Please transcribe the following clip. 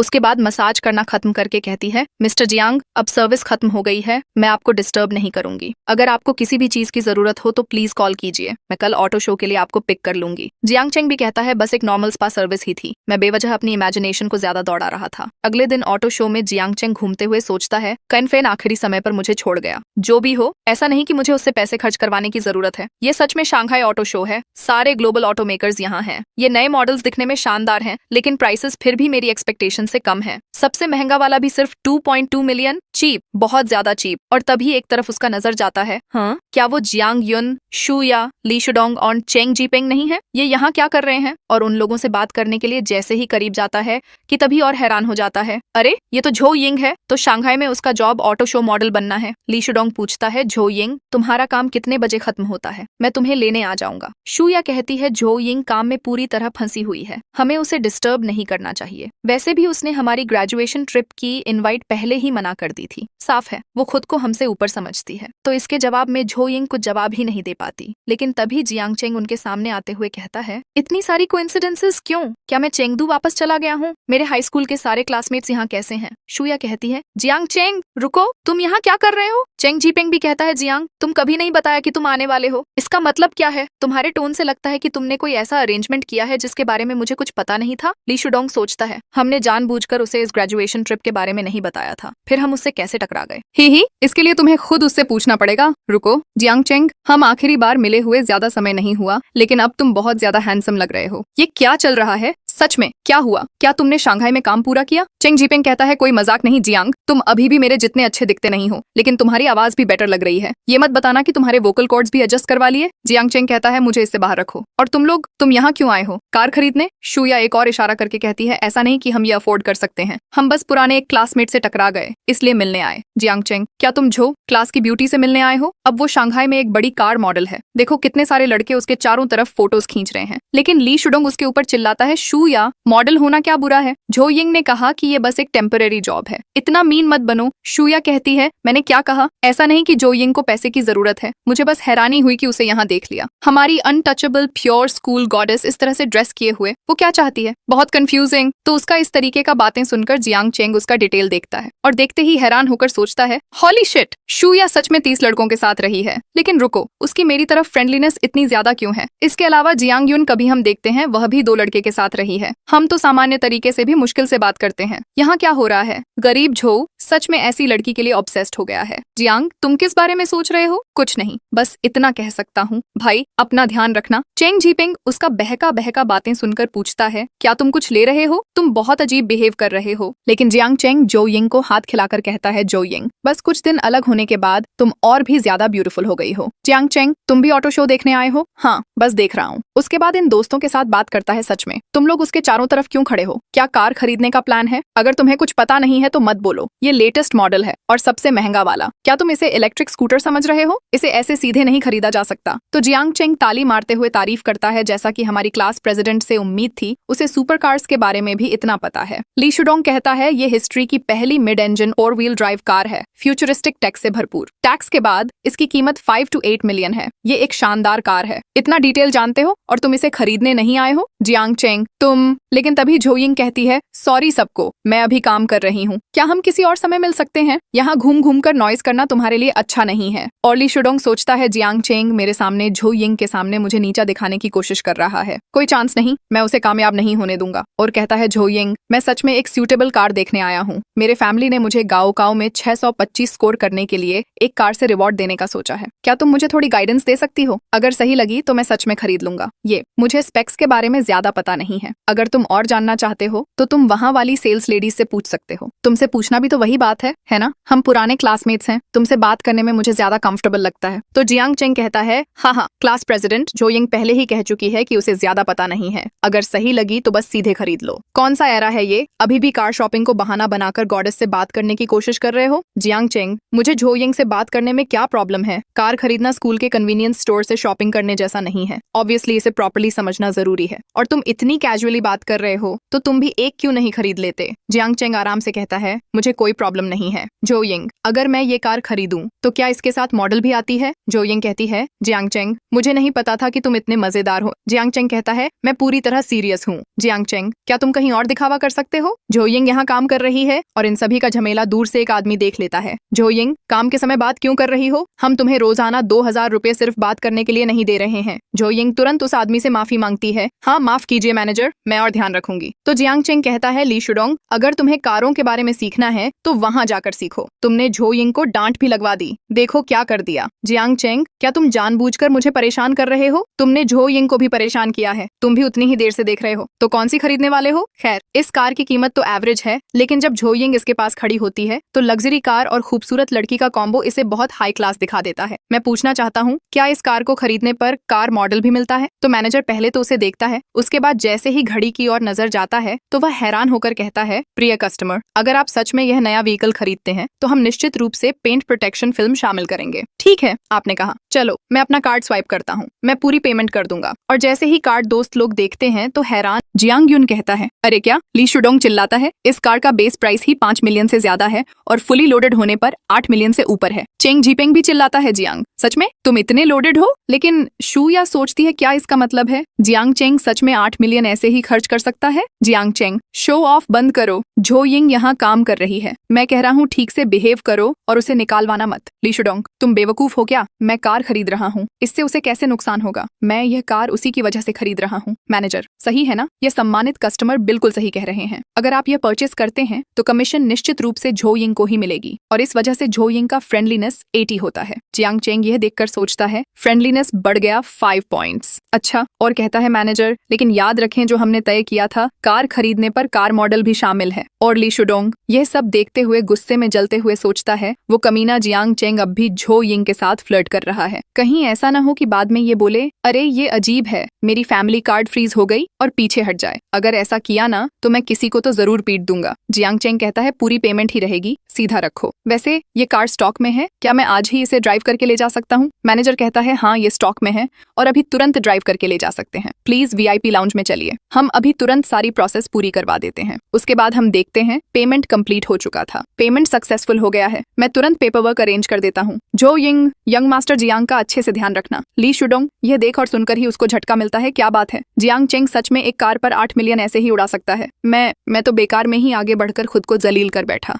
उसके बाद मसाज करना खत्म करके कहती है, मिस्टर जियांग, अब सर्विस खत्म हो गई है, मैं आपको डिस्टर्ब नहीं करूंगी। अगर आपको किसी भी चीज की जरूरत हो तो प्लीज कॉल कीजिए, मैं कल ऑटो शो के लिए आपको पिक कर लूंगी। जियांग चेंग भी कहता है, बस एक नॉर्मल स्पा सर्विस ही थी, मैं बेवजह अपनी इमेजिनेशन को ज्यादा दौड़ा रहा था। अगले दिन ऑटो शो में जियांग चेंग घूमते हुए सोचता है, कनफेन आखिरी समय पर मुझे छोड़ गया। जो भी हो, ऐसा नहीं कि मुझे उससे पैसे खर्च करवाने की जरूरत है। ये सच में शंघाई ऑटो शो है, सारे ग्लोबल ऑटो मेकर्स यहाँ हैं। ये नए मॉडल्स दिखने में शानदार हैं, लेकिन प्राइसेस फिर भी मेरी एक्सपेक्टेशन से कम है। सबसे महंगा वाला भी सिर्फ 2.2 मिलियन, चीप, बहुत ज्यादा चीप। और तभी एक तरफ उसका नजर जाता है, हाँ, क्या वो जियांग युन, शू या ली शुडोंग और चेंग जीपेंग नहीं है? ये यहाँ क्या कर रहे हैं? और उन लोगों से बात करने के लिए जैसे ही करीब जाता है कि तभी और हैरान हो जाता है, अरे ये तो झो यिंग है। तो शंघाई में उसका जॉब ऑटो शो मॉडल बनना है। ली शुडोंग पूछता है, झो यिंग, तुम्हारा काम कितने बजे खत्म होता है? मैं तुम्हें लेने आ जाऊंगा। शू या कहती है, झो यिंग काम में पूरी तरह फंसी हुई है, हमें उसे डिस्टर्ब नहीं करना चाहिए। वैसे भी उसने हमारी ग्रेजुएशन ट्रिप की इनवाइट पहले ही मना कर दी थी। साफ है वो खुद को हमसे ऊपर समझती है। तो इसके जवाब में झो यिंग कुछ जवाब ही नहीं दे पाती। लेकिन तभी जियांग चेंग उनके सामने आते हुए कहता है, इतनी सारी कोइंसिडेंसेस क्यों? क्या मैं चेंगदू वापस चला गया हूँ? मेरे हाई स्कूल के सारे क्लासमेट्स यहाँ कैसे हैं? शूया कहती है, जियांग चेंग रुको, तुम यहाँ क्या कर रहे हो? चेंग जीपेंग भी कहता है, जियांग तुम कभी नहीं बताया कि तुम आने वाले हो, इसका मतलब क्या है? तुम्हारे टोन से लगता है कि तुमने कोई ऐसा अरेंजमेंट किया है जिसके बारे में मुझे कुछ पता नहीं था। ली शुडोंग सोचता है, हमने जानबूझकर उसे इस ग्रेजुएशन ट्रिप के बारे में नहीं बताया था, फिर हम उससे कैसे टकरा गए? ही इसके लिए तुम्हें खुद उससे पूछना पड़ेगा। रुको जियांग चेंग, हम आखिरी बार मिले हुए ज्यादा समय नहीं हुआ, लेकिन अब तुम बहुत ज्यादा हैंडसम लग रहे हो। ये क्या चल रहा है? सच में क्या हुआ? क्या तुमने शंघाई में काम पूरा किया? चेंग जीपेंग कहता है, कोई मजाक नहीं जियांग, तुम अभी भी मेरे जितने अच्छे दिखते नहीं हो, लेकिन तुम्हारी आवाज भी बेटर लग रही है। ये मत बताना कि तुम्हारे वोकल कॉर्ड्स भी एडजस्ट करवा लिए। जियांग चेंग कहता है, मुझे इससे बाहर रखो। और तुम लोग, तुम यहाँ क्यों आए हो? कार खरीदने? शूया एक और इशारा करके कहती है, ऐसा नहीं कि हम ये अफोर्ड कर सकते हैं, हम बस पुराने एक क्लासमेट से टकरा गए, इसलिए मिलने आए। जियांग चेंग, क्या तुम झो क्लास की ब्यूटी से मिलने आए हो? अब वो शंघाई में एक बड़ी कार मॉडल है, देखो कितने सारे लड़के उसके चारों तरफ फोटोज खींच रहे हैं। लेकिन ली शुडोंग उसके ऊपर चिल्लाता है, शूया मॉडल होना क्या बुरा है? झो यिंग ने कहा कि ये बस एक टेम्परेरी जॉब है, इतना मीन मत बनो। शूया कहती है, मैंने क्या कहा? ऐसा नहीं कि झो यिंग को पैसे की जरूरत है, मुझे बस हैरानी हुई कि उसे यहाँ देख लिया। हमारी अनटचेबल प्योर स्कूल गॉडेस इस तरह से ड्रेस किए हुए, वो क्या चाहती है? बहुत कंफ्यूजिंग। तो उसका इस तरीके का बातें सुनकर जियांग चेंग उसका डिटेल देखता है और देखते ही हैरान होकर सोचता है, हॉली शिट, शूया सच में 30 लड़कों के साथ रही है। लेकिन रुको, उसकी मेरी तरफ फ्रेंडलीनेस इतनी ज्यादा क्यों है? इसके अलावा जियांग युन कभी हम देखते हैं वह भी 2 लड़के के साथ रही है, हम तो सामान्य तरीके से भी मुश्किल से बात करते हैं। यहाँ क्या हो रहा है? गरीब झो सच में ऐसी लड़की के लिए ऑब्सेस्ड हो गया है। जियांग, तुम किस बारे में सोच रहे हो? कुछ नहीं, बस इतना कह सकता हूँ, भाई अपना ध्यान रखना। चेंग जीपेंग उसका बहका बहका बातें सुनकर पूछता है, क्या तुम कुछ ले रहे हो? तुम बहुत अजीब बिहेव कर रहे हो। लेकिन जियांग चेंग जो यिंग को हाथ खिलाकर कहता है, जो यिंग, बस कुछ दिन अलग होने के बाद तुम और भी ज्यादा ब्यूटीफुल हो गई हो। जियांग चेंग, तुम भी ऑटो शो देखने आए हो? हाँ, बस देख रहा हूँ। उसके बाद इन दोस्तों के साथ बात करता है, सच में तुम लोग उसके चारों तरफ क्यों खड़े हो? क्या कार खरीदने का प्लान है? अगर तुम्हें कुछ पता नहीं है तो मत बोलो, ये लेटेस्ट मॉडल है और सबसे महंगा वाला। क्या तुम इसे इलेक्ट्रिक स्कूटर समझ रहे हो? इसे ऐसे सीधे नहीं खरीदा जा सकता। तो जियांग चेंग ताली मारते हुए तारीफ करता है, जैसा कि हमारी क्लास प्रेसिडेंट से उम्मीद थी, उसे सुपर कार्स के बारे में भी इतना पता है। ली शुडोंग कहता है, ये हिस्ट्री की पहली mid engine 4 wheel drive car है, फ्यूचरिस्टिक टेक से भरपूर। टैक्स के बाद इसकी कीमत 5 to 8 मिलियन है। ये एक शानदार कार है, इतना डिटेल जानते हो और तुम इसे खरीदने नहीं आए हो? जियांग चेंग, तुम। लेकिन तभी झो यिंग कहती है, सॉरी सबको, मैं अभी काम कर रही हूँ, क्या हम किसी और समय मिल सकते हैं? यहाँ घूम घूम कर नॉइस करना तुम्हारे लिए अच्छा नहीं है। और ली शुडोंग सोचता है, जियांग चेंग मेरे सामने झो यिंग के सामने मुझे नीचा दिखाने की कोशिश कर रहा है, कोई चांस नहीं, मैं उसे कामयाब नहीं होने दूंगा। और कहता है, झो यिंग, मैं सच में एक सूटेबल कार देखने आया हूँ। मेरे फैमिली ने मुझे गाओकाओ में 625 स्कोर करने के लिए एक कार से रिवॉर्ड देने का सोचा है। क्या तुम मुझे थोड़ी गाइडेंस दे सकती हो? अगर सही लगी तो मैं सच में खरीद लूंगा। ये मुझे स्पेक्स के बारे में ज्यादा पता नहीं है, अगर तुम और जानना चाहते हो तो तुम वहाँ वाली सेल्स लेडीज से पूछ सकते हो। तुमसे पूछना भी तो वही बात है ना? हम पुराने क्लासमेट्स हैं, तुमसे बात करने में मुझे ज्यादा कंफर्टेबल लगता है। तो जियांग चेंग कहता है, हाँ, क्लास प्रेसिडेंट झो यिंग पहले ही कह चुकी है कि उसे ज्यादा पता नहीं है, अगर सही लगी तो बस सीधे खरीद लो। कौन सा एरा है ये? अभी भी कार शॉपिंग को बहाना बनाकर गॉडेस से बात करने की कोशिश कर रहे हो? जियांग चेंग, मुझे झो यिंग से बात करने में क्या प्रॉब्लम है? कार खरीदना स्कूल के कन्वीनियंस स्टोर से शॉपिंग करने जैसा नहीं है। ऑब्वियसली इसे प्रॉपर्ली समझना जरूरी है। और तुम इतनी कैजुअली कैजुअली बात कर रहे हो तो तुम भी एक क्यों नहीं खरीद लेते? जियांग चेंग आराम से कहता है, मुझे कोई प्रॉब्लम नहीं है। जो यिंग, अगर मैं ये कार खरीदूं तो क्या इसके साथ मॉडल भी आती है? जो यिंग कहती है, जियांग चेंग, मुझे नहीं पता था कि तुम इतने मजेदार हो। जियांग चेंग कहता है, मैं पूरी तरह सीरियस हूँ। जियांग चेंग, क्या तुम कहीं और दिखावा कर सकते हो? जो यिंग यहाँ काम कर रही है और इन सभी का झमेला दूर से एक आदमी देख लेता है। जो यिंग, काम के समय बात क्यों कर रही हो? हम तुम्हें रोजाना 2000 रुपए सिर्फ बात करने के लिए नहीं दे रहे हैं। जो यिंग तुरंत उस आदमी से माफी मांगती है। हाँ, माफ कीजिए मैनेजर, मैं और ध्यान रखूंगी। तो जियांग चेंग कहता है, ली शुडोंग, अगर तुम्हें कारों के बारे में सीखना है तो वहां जाकर सीखो। तुमने झो यिंग को डांट भी लगवा दी, देखो क्या कर दिया। जियांग चेंग, क्या तुम जानबूझकर मुझे परेशान कर रहे हो? तुमने झो यिंग को भी परेशान किया है, तुम भी उतनी ही देर से देख रहे हो, तो कौन सी खरीदने वाले हो? खैर, इस कार की कीमत तो एवरेज है, लेकिन जब झो यिंग इसके पास खड़ी होती है तो लग्जरी कार और खूबसूरत लड़की का कॉम्बो इसे बहुत हाई क्लास दिखा देता है। मैं पूछना चाहता हूँ, क्या इस कार को खरीदने पर कार मॉडल भी मिलता है? तो मैनेजर पहले तो उसे देखता है, उसके बाद जैसे ही घड़ी की ओर नजर जाता है तो वह हैरान होकर कहता है, प्रिय कस्टमर, अगर आप सच में यह नया व्हीकल खरीदते हैं तो हम निश्चित रूप से पेंट प्रोटेक्शन फिल्म शामिल करेंगे। ठीक है, आपने कहा, चलो मैं अपना कार्ड स्वाइप करता हूँ, मैं पूरी पेमेंट कर दूंगा। और जैसे ही कार्ड दोस्त लोग देखते हैं तो हैरान जियांग यून कहता है, अरे क्या? ली शुडोंग चिल्लाता है, इस कार का बेस प्राइस ही 5 मिलियन से ज्यादा है और फुली लोडेड होने पर 8 मिलियन से ऊपर है। चेंग जीपेंग भी चिल्लाता है, जियांग, सच में तुम इतने लोडेड हो? लेकिन शू या सोचती है क्या इसका मतलब है? जियांग चेंग सच में 8 मिलियन ऐसे ही खर्च कर सकता है? जियांग चेंग, शो ऑफ बंद करो, झो यिंग यहाँ काम कर रही है, मैं कह रहा हूँ ठीक से बिहेव करो और उसे निकालवाना मत। ली शुडोंग, तुम बेवकूफ हो क्या? मैं कार खरीद रहा हूँ, इससे उसे कैसे नुकसान होगा? मैं यह कार उसी की वजह से खरीद रहा हूँ। मैनेजर, सही है ना? ये सम्मानित कस्टमर बिल्कुल सही कह रहे हैं। अगर आप यह परचेस करते हैं तो कमीशन निश्चित रूप से झो यिंग को ही मिलेगी और इस वजह से झो यिंग का फ्रेंडलीनेस 80 होता है। जियांग चेंग यह देखकर सोचता है, फ्रेंडलीनेस बढ़ गया 5 पॉइंट्स। अच्छा, और कहता है, मैनेजर, लेकिन याद रखें जो हमने तय किया था, कार खरीदने पर कार मॉडल भी शामिल है। और ली शुडोंग यह सब देखते हुए गुस्से में जलते हुए सोचता है, वो कमीना जियांग चेंग अब भी झो यिंग के साथ फ्लर्ट कर रहा है। कहीं ऐसा ना हो कि बाद में ये बोले, अरे ये अजीब है, मेरी फैमिली कार्ड फ्रीज हो गई और पीछे हट जाए। अगर ऐसा किया ना तो मैं किसी को तो जरूर पीट दूंगा। जियांग चेंग कहता है, पूरी पेमेंट ही रहेगी, सीधा रखो। वैसे ये कार स्टॉक में है, क्या मैं आज ही इसे ड्राइव करके ले जा सकता हूँ? मैनेजर कहता है, हाँ ये स्टॉक में है और अभी तुरंत ड्राइव करके ले जा सकते हैं। प्लीज VIP लाउंज में चलिए, हम अभी तुरंत सारी प्रोसेस पूरी करवा देते हैं। उसके बाद हम देखते हैं पेमेंट कंप्लीट हो चुका था, पेमेंट सक्सेसफुल हो गया है, मैं तुरंत पेपर वर्क अरेंज कर देता हूँ। जो यिंग, यंग मास्टर जियांग का अच्छे से ध्यान रखना। ली शुडोंग यह देख और सुनकर ही उसको झटका मिलता है, क्या बात है? जियांग चेंग सच में एक कार पर 8 मिलियन ऐसे ही उड़ा सकता है? मैं तो बेकार में ही आगे बढ़कर खुद को जलील कर बैठा।